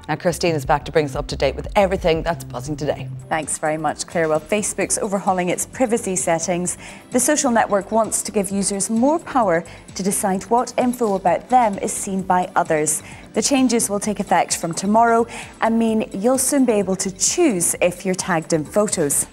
Now Christine is back to bring us up to date with everything that's buzzing today. Thanks very much, Claire. Well, Facebook's overhauling its privacy settings. The social network wants to give users more power to decide what info about them is seen by others. The changes will take effect from tomorrow and mean you'll soon be able to choose if you're tagged in photos.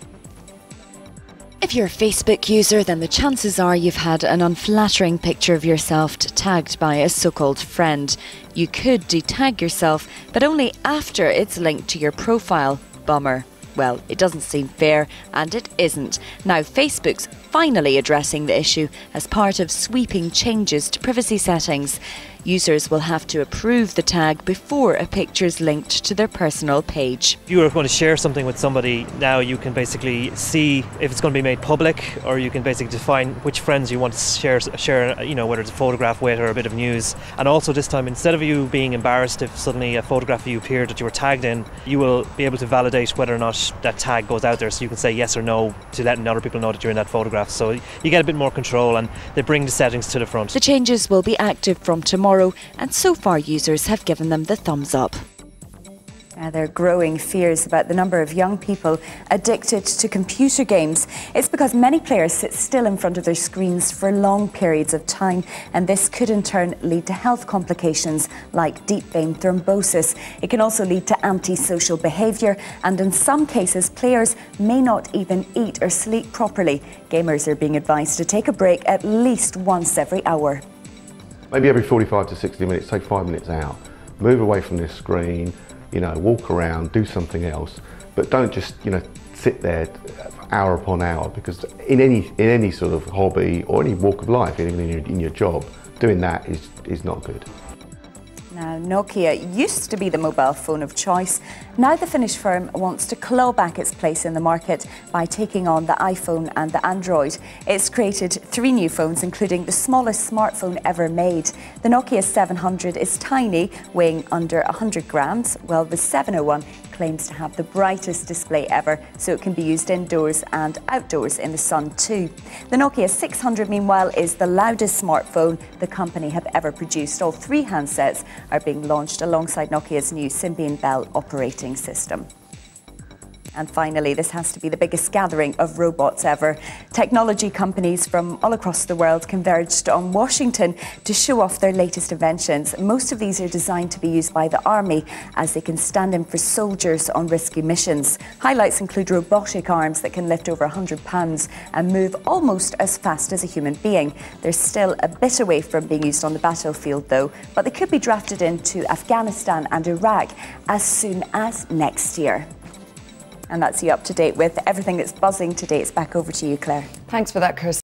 If you're a Facebook user, then the chances are you've had an unflattering picture of yourself tagged by a so-called friend. You could detag yourself, but only after it's linked to your profile. Bummer. Well, it doesn't seem fair, and it isn't. Now Facebook's finally addressing the issue as part of sweeping changes to privacy settings. Users will have to approve the tag before a picture is linked to their personal page. If you are going to share something with somebody, now you can basically see if it's going to be made public, or you can basically define which friends you want to share, you know, whether it's a photograph with or a bit of news. And also this time, instead of you being embarrassed if suddenly a photograph of you appeared that you were tagged in, you will be able to validate whether or not that tag goes out there, so you can say yes or no to letting other people know that you're in that photograph. So you get a bit more control, and they bring the settings to the front. The changes will be active from tomorrow, and so far users have given them the thumbs up. There are growing fears about the number of young people addicted to computer games. It's because many players sit still in front of their screens for long periods of time, and this could in turn lead to health complications like deep vein thrombosis. It can also lead to antisocial behaviour, and in some cases players may not even eat or sleep properly. Gamers are being advised to take a break at least once every hour. Maybe every 45 to 60 minutes, take 5 minutes out, move away from this screen, you know, walk around, do something else, but don't just, you know, sit there hour upon hour, because in any sort of hobby or any walk of life, even in your job, doing that is not good. Now, Nokia used to be the mobile phone of choice. Now the Finnish firm wants to claw back its place in the market by taking on the iPhone and the Android. It's created 3 new phones, including the smallest smartphone ever made. The Nokia 700 is tiny, weighing under 100 grams, while the 701 claims to have the brightest display ever, so it can be used indoors and outdoors in the sun too. The Nokia 600, meanwhile, is the loudest smartphone the company have ever produced. All 3 handsets are being launched alongside Nokia's new Symbian Bell operating system. And finally, this has to be the biggest gathering of robots ever. Technology companies from all across the world converged on Washington to show off their latest inventions. Most of these are designed to be used by the army, as they can stand in for soldiers on risky missions. Highlights include robotic arms that can lift over 100 pounds and move almost as fast as a human being. They're still a bit away from being used on the battlefield though, but they could be drafted into Afghanistan and Iraq as soon as next year. And that's you up to date with everything that's buzzing today. It's back over to you, Claire. Thanks for that, Kirsty.